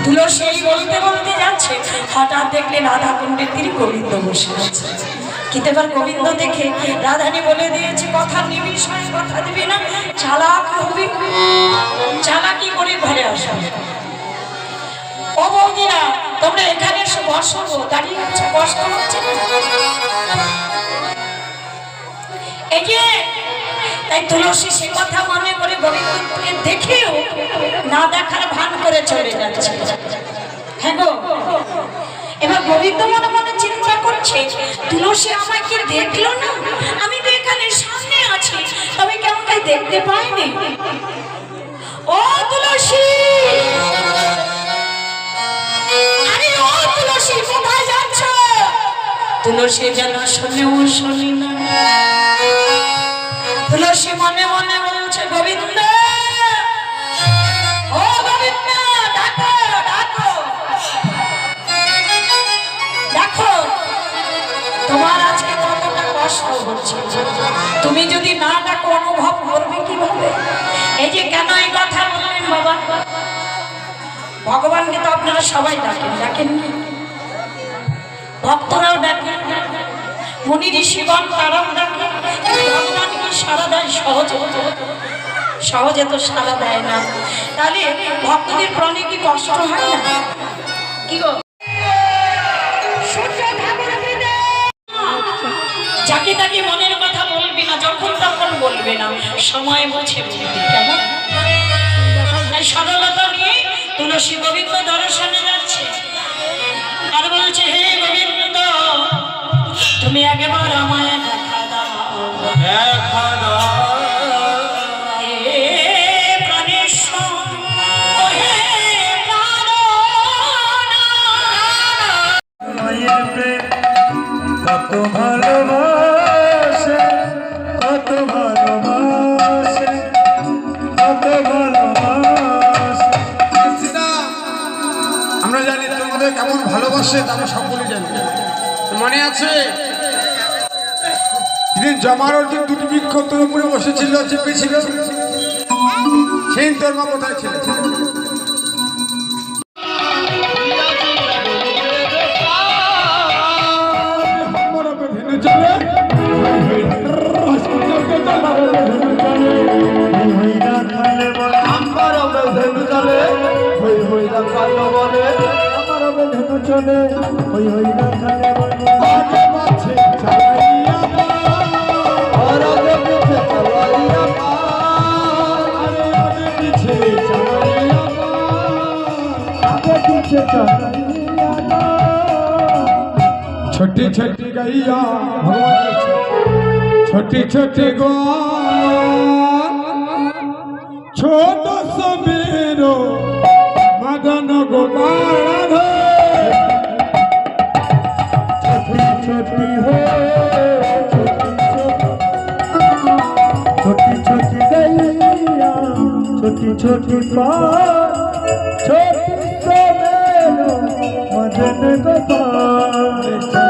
তুলসী বলতে বলতে যাচ্ছে, হঠাৎ দেখলে রাধা কুণ্ডের তীরে গোবিন্দ বসে আছে। কিতেবার গোবিন্দ দেখে রাধানী বলে দিয়েছে, কথা নিবি, কথা দিবি না, চালাক হবি, চালাকি করে ঘরে আসো। ও বৌদিরা, তোমরা এখানে এসে বসো, দাঁড়িয়ে আছে, কষ্ট হচ্ছে। এই যে তাই তুলসী সে কথা মনে করে গোবিন্দকে দেখেও না দেখার ভান করে চলে যাচ্ছে। হ্যাঁ গো, এবার গোবিন্দ মনে মনে চিন্তা করছে, তুলসী আমাকে দেখলো না, আমি তো এখানে সামনে আছি, তবে কেমন তাই দেখতে পাইনি। ও তুলসী, আরে ও তুলসী, কোথায় যাচ্ছ? তুলসী যেন শুনেও শুনি না। তুলসী মনে মনে বলছে, গোবিন্দ, ও গোবিন্দ, ডাকো ডাকো, দেখো তোমার আজকে কতটা কষ্ট হচ্ছে, তুমি যদি না ডাকো অনুভব করবে কিভাবে? এই যে কেন এই কথা বললেন বাবা, ভগবানকে তো আপনারা সবাই ডাকেন, ডাকেন না? ভক্তরাও ডাকেন, মুনি ঋষিগণ তারাও ডাকেন, ভগবান কি সারা দেয় সহজে? সহজে তো সারা দেয় না। তাহলে ভক্তদের প্রাণে কি কষ্ট হয় না? কি গো, যাকে তাকে মনের কথা বলবি না, যখন তখন বলবে না, সময় বুঝে বলবি, কেমন? সরলতা নিয়ে তুলসী গোবিন্দ দর্শনে যাচ্ছে আর বলছে, হে গোবিন্দ, তুমি একবার আমায় দেখা দাও, দেখা দাও। কত ভালোবাসে, কত ভালোবাসে, কত ভালোবাসে। আমরা জানি তোমাদের কেমন ভালোবাসে, আমরা সকলে জানি। মনে আছে জমার অর্জুন দুটি বৃক্ষ তোর উপরে বসেছিল, চেপেছিল, সেই তোর মা কোথায় ছিল? চলে হই হই না খালে বলে আগে মাছে চালাইয়া আর আগে পিছে চালাইয়া আরে আগে পিছে চালাইয়া আগে পিছে চালাইয়া ছোটি ছোটি গাইয়া ভগবান ছোটি ছোটি গো ছোট সবেরো মদন গোপাল छोटी हो छोटी छोटी गैया छोटी छोटी छोटी सो मदन गोपाल।